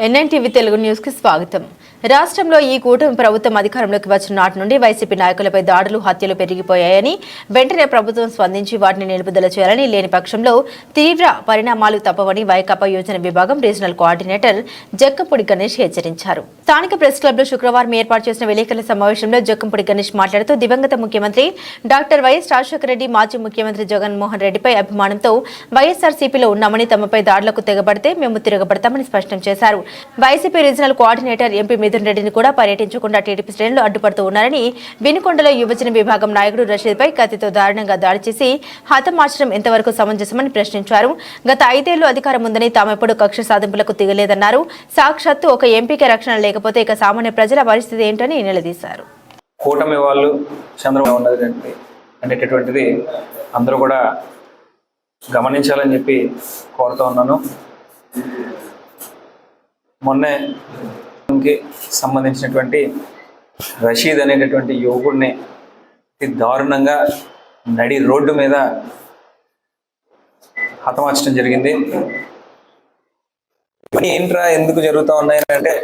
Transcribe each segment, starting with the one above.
NNTV Telugu news కి స్వాగతం. రాష్ట్రంలో ఈ కూటమి ప్రభుత్వం అధికారంలోకి వచ్చిన నాటి నుండి వైసీపీ నాయకులపై దాడులు, హత్యలు పెరిగిపోయాయని, వెంటనే ప్రభుత్వం స్పందించి వాటిని నిలుపుదల చేయాలని, లేని పక్షంలో తీవ్ర పరిణామాలు తప్పవని వైకాపా యోజన విభాగం రీజనల్ కోఆర్డినేటర్ జక్కంపూడి గణేష్ హెచ్చరించారు. స్థానిక ప్రెస్ క్లబ్ లో శుక్రవారం ఏర్పాటు చేసిన విలేకరుల సమావేశంలో జక్కంపూడి గణేష్ మాట్లాడుతూ, దివంగత ముఖ్యమంత్రి డాక్టర్ వైఎస్ రాజశేఖర రెడ్డి, మాజీ ముఖ్యమంత్రి జగన్మోహన్ రెడ్డిపై అభిమానంతో వైఎస్ఆర్సీపీలో ఉన్నామని, తమపై దాడులకు తెగబడితే మేము తిరగబడతామని స్పష్టం చేశారు. YCP regional coordinator MP Mithun రెడ్డిని కూడా పర్యటించకుండా టీడీపీ శ్రేణులు అడ్డుపడుతూ ఉన్నారని, వినుకొండలో యువజన విభాగం నాయకుడు రషీద్ పై కత్తితో దారుణంగా దాడి చేసి హతమార్చడం ఎంతవరకు సమంజసమని ప్రశ్నించారు. గత 5 ఏళ్లు అధికారం ఉందని, తామెప్పుడు కక్ష సాధింపులకు దిగలేదన్నారు. సాక్షాత్తు ఒక ఎంపీకి రక్షణ లేకపోతే ఇక సామాన్య ప్రజల పరిస్థితి ఏంటని నిలదీశారు. కూటమి వాళ్ళు చంద్రబాబు ఉన్నది అనేటటువంటిది అందరూ కూడా గమనించాలని చెప్పి కోరుతూ ఉన్నాను. మొన్నే సంబంధించినటువంటి రషీద్ అనేటటువంటి యువకుడిని దారుణంగా నడి రోడ్డు మీద హతమార్చడం జరిగింది. ఏంట్రా ఎందుకు జరుగుతూ ఉన్నాయి అంటే,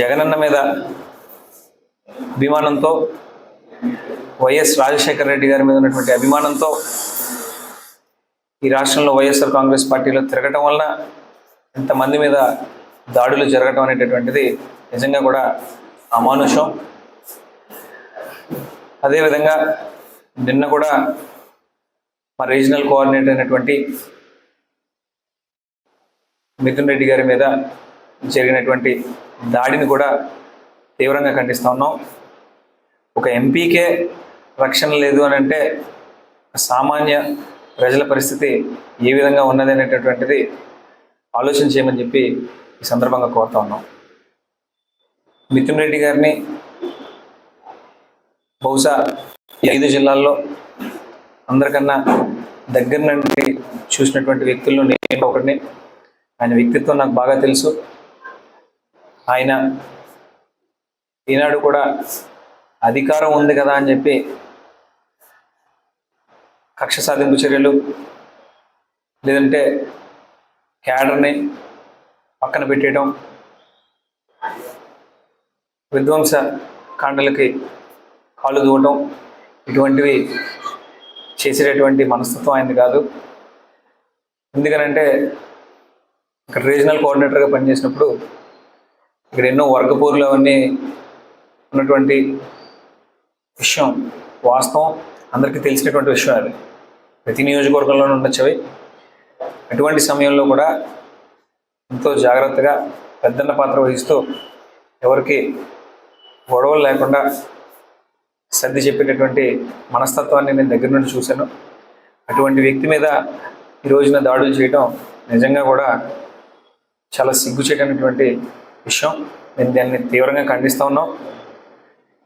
జగనన్న మీద అభిమానంతో, వైఎస్ రాజశేఖర రెడ్డి గారి మీద ఉన్నటువంటి అభిమానంతో ఈ రాష్ట్రంలో వైఎస్ఆర్ కాంగ్రెస్ పార్టీలో తిరగటం వలన ఇంతమంది మీద దాడులు జరగటం అనేటటువంటిది నిజంగా కూడా అమానుషం. అదేవిధంగా నిన్న కూడా మా రీజనల్ కోఆర్డినేటర్ అయినటువంటి మిథున్ రెడ్డి గారి మీద జరిగినటువంటి దాడిని కూడా తీవ్రంగా ఖండిస్తూ ఉన్నాం. ఒక ఎంపీకే రక్షణ లేదు అని అంటే సామాన్య ప్రజల పరిస్థితి ఏ విధంగా ఉన్నది అనేటటువంటిది ఆలోచన చేయమని చెప్పి ఈ సందర్భంగా కోరుతా ఉన్నాం. మిథున్ రెడ్డి గారిని బహుశా 5 జిల్లాల్లో అందరికన్నా దగ్గర నుండి చూసినటువంటి వ్యక్తుల్లో నేను ఒకరిని. ఆయన వ్యక్తిత్వం నాకు బాగా తెలుసు. ఆయన ఈనాడు కూడా అధికారం ఉంది కదా అని చెప్పి కక్ష సాధింపు చర్యలు, లేదంటే క్యాడర్ని పక్కన పెట్టేయడం, విధ్వంస కాండలకి కాళ్ళు దూవటం, ఇటువంటివి చేసేటటువంటి మనస్తత్వం ఆయనది కాదు. ఎందుకనంటే ఇక్కడ రీజనల్ కోఆర్డినేటర్గా పనిచేసినప్పుడు ఇక్కడ ఎన్నో వర్గపోరులు అవన్నీ ఉన్నటువంటి విషయం వాస్తవం, అందరికీ తెలిసినటువంటి విషయం. అది ప్రతి నియోజకవర్గంలోనూ ఉండొచ్చవి. అటువంటి సమయంలో కూడా ఎంతో జాగ్రత్తగా పెద్దన్న పాత్ర వహిస్తూ ఎవరికి గొడవలు లేకుండా సర్ది చెప్పేటటువంటి మనస్తత్వాన్ని నేను దగ్గర నుండి చూశాను. అటువంటి వ్యక్తి మీద ఈ రోజున దాడులు చేయడం నిజంగా కూడా చాలా సిగ్గుచేటటువంటి విషయం. నేను దాన్ని తీవ్రంగా ఖండిస్తూ ఉన్నాం.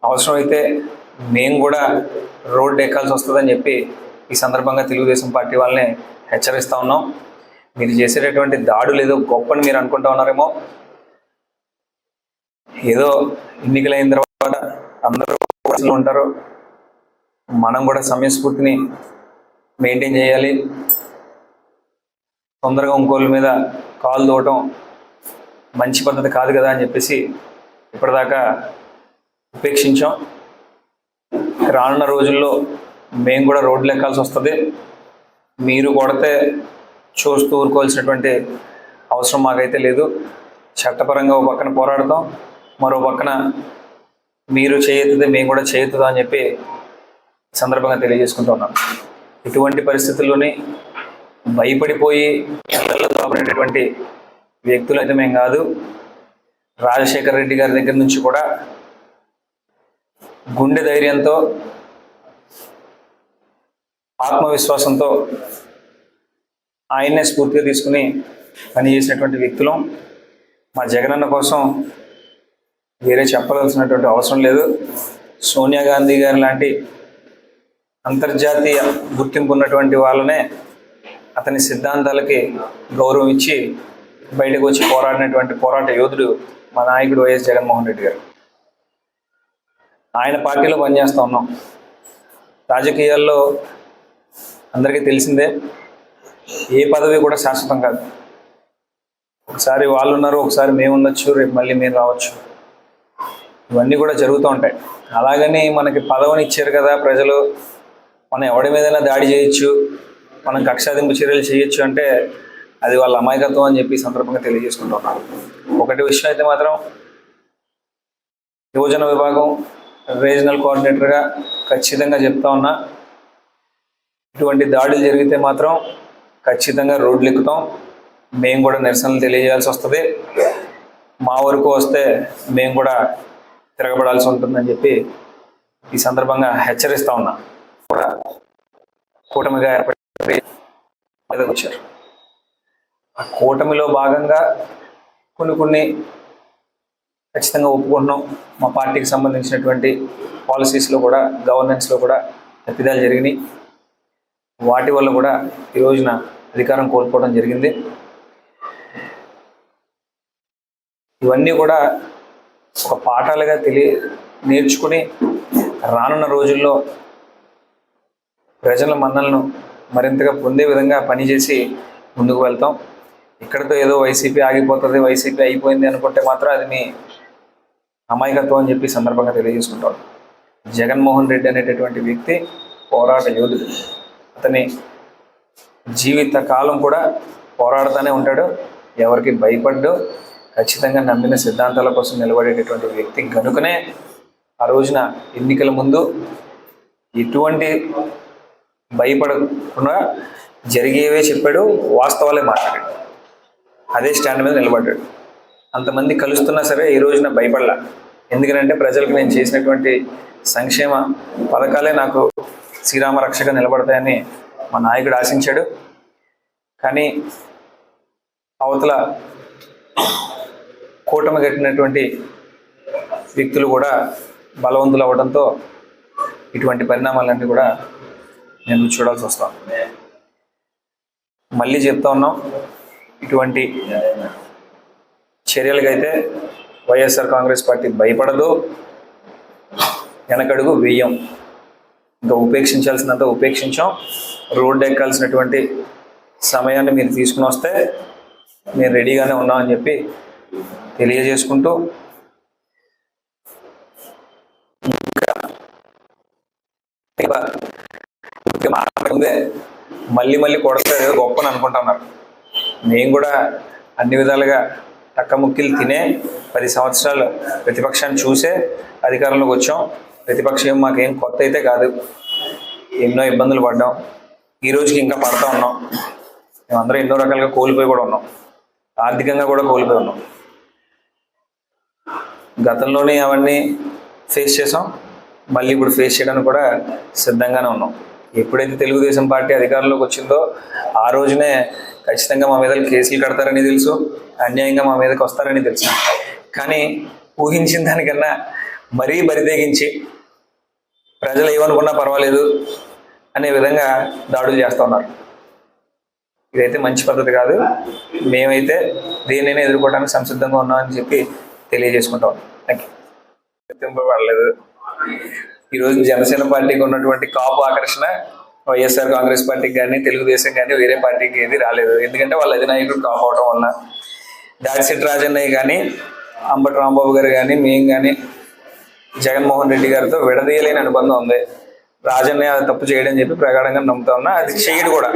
అవసరమైతే మేము కూడా రోడ్డు ఎక్కాల్సి వస్తుందని చెప్పి ఈ సందర్భంగా తెలుగుదేశం పార్టీ వాళ్ళని హెచ్చరిస్తూ ఉన్నాం. మీరు చేసేటటువంటి దాడులు ఏదో గొప్పని మీరు అనుకుంటా ఉన్నారేమో. ఏదో ఎన్నికలైన తర్వాత అందరూ ఉంటారు, మనం కూడా సమయస్ఫూర్తిని మెయింటైన్ చేయాలి. తొందరగా ఇంకోళ్ళ మీద కాలు దూవటం మంచి పద్ధతి కాదు కదా అని చెప్పేసి ఇప్పటిదాకా ఉపేక్షించాం. రానున్న రోజుల్లో మేము కూడా రోడ్లు ఎక్కాల్సి వస్తుంది. మీరు కొడితే చూస్తూ ఊరుకోవాల్సినటువంటి అవసరం మాకైతే లేదు. చట్టపరంగా ఒక పక్కన పోరాడతాం, మరో పక్కన మీరు చేయొద్దు మేము కూడా చేయొద్దు అని చెప్పి సందర్భంగా తెలియజేసుకుంటున్నాం. ఇటువంటి పరిస్థితుల్లోనే భయపడిపోయి పడినటువంటి వ్యక్తులు అయితే మేము కాదు. రాజశేఖర రెడ్డి గారి దగ్గర నుంచి కూడా గుండె ధైర్యంతో, ఆత్మవిశ్వాసంతో ఆయన్నే స్ఫూర్తిగా తీసుకుని పనిచేసినటువంటి వ్యక్తులం. మా జగనన్న కోసం వేరే చెప్పవలసినటువంటి అవసరం లేదు. సోనియా గాంధీ గారి లాంటి అంతర్జాతీయ గుర్తింపు ఉన్నటువంటి వాళ్ళనే అతని సిద్ధాంతాలకి గౌరవం ఇచ్చి బయటకు వచ్చి పోరాడినటువంటి పోరాట యోధుడు మా నాయకుడు వైఎస్ జగన్మోహన్ రెడ్డి గారు. ఆయన పార్టీలో పనిచేస్తూ ఉన్నాం. రాజకీయాల్లో అందరికీ తెలిసిందే, ఏ పదవి కూడా శాశ్వతం కాదు. ఒకసారి వాళ్ళు ఉన్నారు, ఒకసారి మేము ఉండొచ్చు, రేపు మళ్ళీ మేము రావచ్చు. ఇవన్నీ కూడా జరుగుతూ ఉంటాయి. అలాగని మనకి పదవిని ఇచ్చారు కదా ప్రజలు, మనం ఎవడి మీదైనా దాడి చేయొచ్చు, మనం కక్షాదింపు చర్యలు చేయొచ్చు అంటే అది వాళ్ళ అమాయకత్వం అని చెప్పి సందర్భంగా తెలియజేసుకుంటున్నాను. ఒకటి విషయం అయితే మాత్రం, యువజన విభాగం రీజనల్ కోఆర్డినేటర్గా ఖచ్చితంగా చెప్తా ఉన్నా, ఇటువంటి దాడులు జరిగితే మాత్రం ఖచ్చితంగా రోడ్లు ఎక్కుతాం, మేము కూడా నిరసనలు తెలియజేయాల్సి వస్తుంది. మా వరకు వస్తే మేము కూడా తిరగబడాల్సి ఉంటుందని చెప్పి ఈ సందర్భంగా హెచ్చరిస్తా ఉన్నా. కూడా కూటమిగా ఏర్పడి వచ్చారు. ఆ కూటమిలో భాగంగా కొన్ని ఖచ్చితంగా ఒప్పుకుంటున్నాం. మా పార్టీకి సంబంధించినటువంటి పాలసీస్లో కూడా, గవర్నెన్స్లో కూడా తప్పిదాలు జరిగినాయి. వాటి వల్ల కూడా ఈ రోజున అధికారం కోల్పోవడం జరిగింది. ఇవన్నీ కూడా ఒక పాఠాలుగా నేర్చుకుని రానున్న రోజుల్లో ప్రజల మన్నలను మరింతగా పొందే విధంగా పనిచేసి ముందుకు వెళ్తాం. ఇక్కడితో ఏదో వైసీపీ ఆగిపోతుంది, వైసీపీ అయిపోయింది అనుకుంటే మాత్రం అది మీ అమాయకత్వం అని చెప్పి సందర్భంగా తెలియజేసుకుంటాం. జగన్మోహన్ రెడ్డి అనేటటువంటి వ్యక్తి పోరాట యోధుడు. అతని జీవిత కాలం కూడా పోరాడుతూనే ఉంటాడు, ఎవరికి భయపడ్డు, ఖచ్చితంగా నమ్మిన సిద్ధాంతాల కోసం నిలబడేటటువంటి వ్యక్తి కనుకనే ఆ రోజున ఎన్నికల ముందు ఎటువంటి భయపడకుండా జరిగేవే చెప్పాడు, వాస్తవాలే మాట్లాడాడు, అదే స్టాండ్ మీద నిలబడ్డాడు. అంతమంది కలుస్తున్నా సరే ఈ రోజున భయపడలా. ఎందుకంటే ప్రజలకు నేను చేసినటువంటి సంక్షేమ పథకాలే నాకు శ్రీరామ రక్షగా నిలబడతాయని మా నాయకుడు ఆశించాడు. కానీ అవతల కూటమి కట్టినటువంటి వ్యక్తులు కూడా బలవంతులు అవ్వడంతో ఇటువంటి పరిణామాలన్నీ కూడా నేను చూడాల్సి వస్తాం. మళ్ళీ చెప్తా ఉన్నాం, ఇటువంటి చర్యలకైతే వైఎస్ఆర్ కాంగ్రెస్ పార్టీ భయపడదు, వెనకడుగు వేయం. ఇంకా ఉపేక్షించాల్సినంత ఉపేక్షించాం. రోడ్డు ఎక్కాల్సినటువంటి సమయాన్ని మీరు తీసుకుని వస్తే మేము రెడీగానే ఉన్నామని చెప్పి తెలియజేసుకుంటూ, ముందే మళ్ళీ కొడతారు ఏదో గొప్పని అనుకుంటున్నారు. మేము కూడా అన్ని విధాలుగా టక్కముక్కిలు తినే 10 సంవత్సరాలు ప్రతిపక్షాన్ని చూసే అధికారంలోకి వచ్చాం. ప్రతిపక్షం మాకేం కొత్త అయితే కాదు, ఎన్నో ఇబ్బందులు పడ్డాం, ఈ రోజుకి ఇంకా పడతా ఉన్నాం. మేమందరం ఎన్నో రకాలుగా కోల్పోయి కూడా ఉన్నాం, ఆర్థికంగా కూడా కోల్పోయి ఉన్నాం. గతంలోనే అవన్నీ ఫేస్ చేసాం, మళ్ళీ ఇప్పుడు ఫేస్ చేయడానికి కూడా సిద్ధంగానే ఉన్నాం. ఎప్పుడైతే తెలుగుదేశం పార్టీ అధికారంలోకి వచ్చిందో ఆ రోజునే ఖచ్చితంగా మా మీద కేసులు కడతారని తెలుసు, అన్యాయంగా మా మీదకి వస్తారని తెలుసు. కానీ ఊహించిన దానికన్నా మరీ బరితెగించి ప్రజలు ఏమనుకున్నా పర్వాలేదు అనే విధంగా దాడులు చేస్తూ ఉన్నారు. ఇదైతే మంచి పద్ధతి కాదు. మేమైతే దేన్నైనా ఎదుర్కోవడానికి సంసిద్ధంగా ఉన్నామని చెప్పి తెలియజేసుకుంటాం. గుర్తింపబడలేదు. ఈరోజు జనసేన పార్టీకి ఉన్నటువంటి కాపు ఆకర్షణ వైఎస్ఆర్ కాంగ్రెస్ పార్టీకి కానీ, తెలుగుదేశం కానీ, వేరే పార్టీకి ఏది రాలేదు. ఎందుకంటే వాళ్ళ అధినాయకుడు కాపు అవడం వల్ల. దాడిశెట్టి రాజన్నయ్య కానీ, అంబటి రాంబాబు గారు కానీ, మేము కానీ జగన్మోహన్ రెడ్డి గారితో విడదీయలేని అనుబంధం ఉంది. రాజన్నయ్య అది తప్పు చేయడం చెప్పి ప్రగాఢంగా నమ్ముతా ఉన్నా, అది చేయడు కూడా.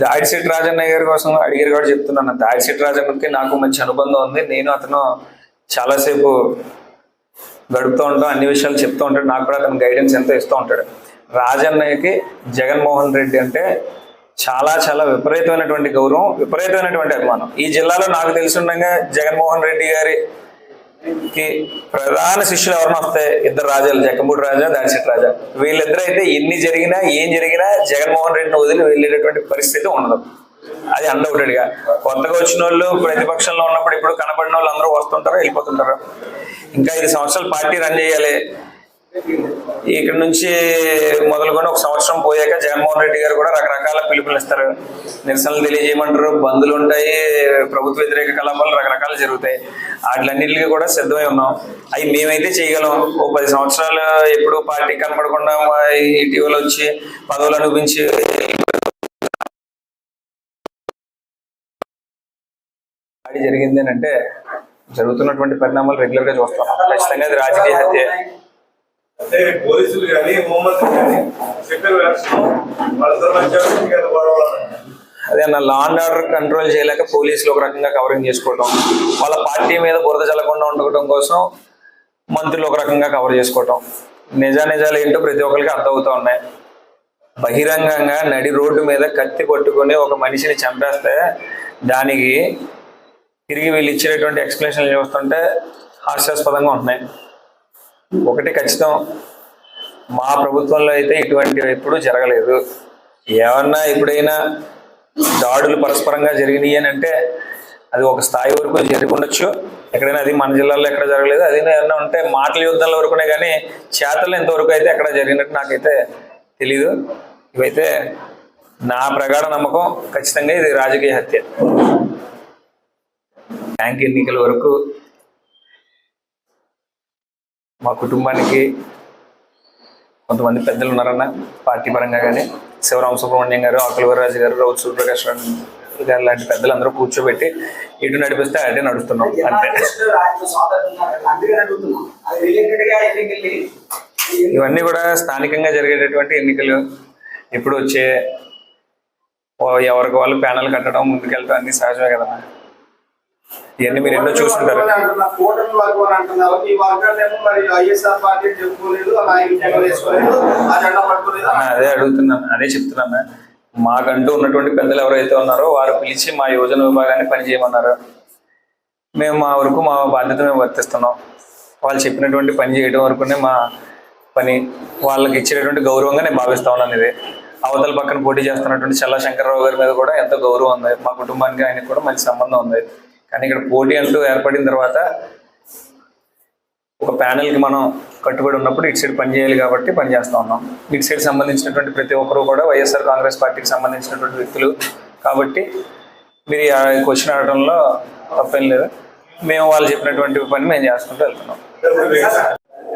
దాడిశెట్టి రాజన్నయ్య గారి కోసం అడిగారు కూడా చెప్తున్నాను. దాడిశెట్టి రాజన్నకి నాకు మంచి అనుబంధం ఉంది. నేను అతను చాలాసేపు గడుపుతూ ఉంటాం, అన్ని విషయాలు చెప్తూ ఉంటాడు, నాకు కూడా అతను గైడెన్స్ ఎంతో ఇస్తూ ఉంటాడు. రాజన్నయ్యకి జగన్మోహన్ రెడ్డి అంటే చాలా చాలా విపరీతమైనటువంటి గౌరవం, విపరీతమైనటువంటి అభిమానం. ఈ జిల్లాలో నాకు తెలిసిండగా జగన్మోహన్ రెడ్డి గారికి ప్రధాన శిష్యులు ఎవరైనా వస్తే ఇద్దరు రాజాలు, జక్కంపూడి రాజా, దాడిశెట్టి రాజా. వీళ్ళిద్దరూ అయితే ఎన్ని జరిగినా ఏం జరిగినా జగన్మోహన్ రెడ్డిని వదిలి వెళ్ళేటటువంటి పరిస్థితి ఉండదు. అది అన్డౌటెడ్గా. కొత్తగా వచ్చిన వాళ్ళు ప్రతిపక్షంలో ఉన్నప్పుడు ఇప్పుడు కనబడిన వాళ్ళు అందరూ వస్తుంటారు, వెళ్ళిపోతుంటారు. ఇంకా 5 సంవత్సరాలు పార్టీ రన్ చేయాలి, ఇక్కడ నుంచి మొదలుకొని ఒక సంవత్సరం పోయాక జగన్మోహన్ రెడ్డి గారు కూడా రకరకాల పిలుపులు ఇస్తారు. నిరసనలు తెలియజేయమంటారు, బంధులు ఉంటాయి, ప్రభుత్వ వ్యతిరేక కలాపాలు రకరకాలు జరుగుతాయి. వాటిలన్నింటికి కూడా సిద్ధమై ఉన్నాం. అవి మేమైతే చేయగలం. ఓ 10 సంవత్సరాలు ఎప్పుడు పార్టీ కనపడకుండా ఇటీవల వచ్చి పదవులు అనిపించి జరిగింది అని అంటే జరుగుతున్నటువంటి పరిణామాలు రెగ్యులర్ గా చూస్తాం. ఖచ్చితంగా అది రాజకీయ హత్య. అంటే పోలీసులు కానీ హోంమంత్రి కానీ అదే అన్న, లా అండ్ ఆర్డర్ కంట్రోల్ చేయలేక పోలీసులు ఒక రకంగా కవరింగ్ చేసుకోవటం, వాళ్ళ పార్టీ మీద బురద చల్లకుండా ఉండటం కోసం మంత్రులు ఒక రకంగా కవర్ చేసుకోవటం. నిజాలు ఏంటో ప్రతి ఒక్కరికి అర్థమవుతూ ఉన్నాయి. బహిరంగంగా నడి రోడ్డు మీద కత్తి పట్టుకొని ఒక మనిషిని చంపేస్తే దానికి తిరిగి వీళ్ళు ఇచ్చేటువంటి ఎక్స్ప్లెనేషన్లు చూస్తుంటే హాస్యాస్పదంగా ఉంటున్నాయి. ఒకటి ఖచ్చితం, మా ప్రభుత్వంలో అయితే ఇటువంటివి ఎప్పుడూ జరగలేదు. ఏమన్నా ఎప్పుడైనా దాడులు పరస్పరంగా జరిగినాయి అని అంటే అది ఒక స్థాయి వరకు జరిగి ఉండొచ్చు. ఎక్కడైనా అది మన జిల్లాలో ఎక్కడ జరగలేదు. అది ఏమన్నా ఉంటే మాటల యుద్ధాల వరకునే కానీ చేతలు ఎంతవరకు అయితే ఎక్కడ జరిగినట్టు నాకైతే తెలీదు. ఇవైతే నా ప్రగాఢ నమ్మకం, ఖచ్చితంగా ఇది రాజకీయ హత్య. బ్యాంక్ ఎన్నికల వరకు మా కుటుంబానికి కొంతమంది పెద్దలు ఉన్నారన్న, పార్టీ పరంగా కానీ శివరామ సుబ్రహ్మణ్యం గారు, ఆకులవరరాజు గారు, రౌత్ సూర్యప్రకాష్ గారు లాంటి పెద్దలందరూ కూర్చోబెట్టి ఇటు నడిపిస్తే అటే నడుస్తున్నాం అంతే. ఇవన్నీ కూడా స్థానికంగా జరిగేటటువంటి ఎన్నికలు. ఎప్పుడు వచ్చే ఎవరికి వాళ్ళు ప్యానల్ కట్టడం, ముందుకెళ్ళడం అన్ని సహజమే కదన్నా. ఇవన్నీ మీరు ఎన్నో చూస్తుంటారు. అదే అడుగుతున్నాను, అదే చెప్తున్నాను. మాకంటూ ఉన్నటువంటి పెద్దలు ఎవరైతే ఉన్నారో వారు పిలిచి మా యోజన విభాగాన్ని పనిచేయమన్నారు. మేము మా వరకు మా బాధ్యత మేము వర్తిస్తున్నాం. వాళ్ళు చెప్పినటువంటి పని చేయడం వరకునే మా పని. వాళ్ళకి ఇచ్చేటటువంటి గౌరవంగా నేను భావిస్తా ఉన్నాను. ఇది అవతల పక్కన పోటీ చేస్తున్నటువంటి చల్లా శంకర్రావు గారి మీద కూడా ఎంతో గౌరవం ఉంది. మా కుటుంబానికి ఆయనకి కూడా మంచి సంబంధం ఉంది. కానీ ఇక్కడ పోటీ అంటూ ఏర్పడిన తర్వాత ఒక ప్యానెల్కి మనం కట్టుబడి ఉన్నప్పుడు ఇటు సైడ్ పని చేయాలి కాబట్టి పని చేస్తూ ఉన్నాం. ఇటు సైడ్ సంబంధించినటువంటి ప్రతి ఒక్కరు కూడా వైఎస్ఆర్ కాంగ్రెస్ పార్టీకి సంబంధించినటువంటి వ్యక్తులు కాబట్టి మీరు క్వశ్చన్ అడగడంలో తప్పేం లేదు. మేము వాళ్ళు చెప్పినటువంటి పని మేము చేసుకుంటూ వెళ్తున్నాం.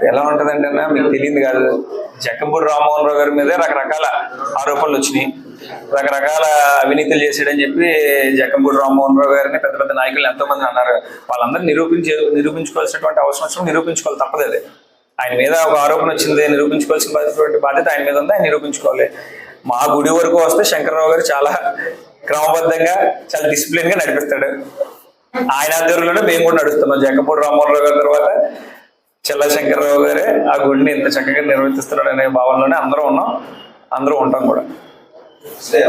ఎలా ఉంటుందంటే అన్న, మీకు తెలియదు కాదు, జక్కంపూడి రామ్మోహన్ రావు గారి మీదే రకరకాల ఆరోపణలు వచ్చినాయి. రకరకాల అవినీతులు చేసాడని చెప్పి జక్కంపూడి రామ్మోహన్ రావు గారిని పెద్ద పెద్ద నాయకులు ఎంతో మంది అన్నారు. వాళ్ళందరూ నిరూపించుకోవాల్సినటువంటి అవసరం వచ్చినప్పుడు నిరూపించుకోవాలి, తప్పదు. అది ఆయన మీద ఒక ఆరోపణ వచ్చింది, నిరూపించుకోవాల్సిన బాధ్యత ఆయన మీద ఉంది, ఆయన నిరూపించుకోవాలి. మా గుడి వరకు వస్తే శంకర్రావు గారు చాలా క్రమబద్ధంగా, చాలా డిసిప్లిన్ గా నడిపిస్తాడు. ఆయన ఆధ్వర్యంలోనే మేము కూడా నడుస్తున్నాం. జక్కంపూడి రామ్మోహన్ రావు గారి తర్వాత చల్లా శంకర్రావు గారే ఆ గుడిని ఇంత చక్కగా నిర్వర్తిస్తున్నాడు అనే భావనలోనే అందరూ ఉన్నాం, అందరూ ఉంటాం కూడా.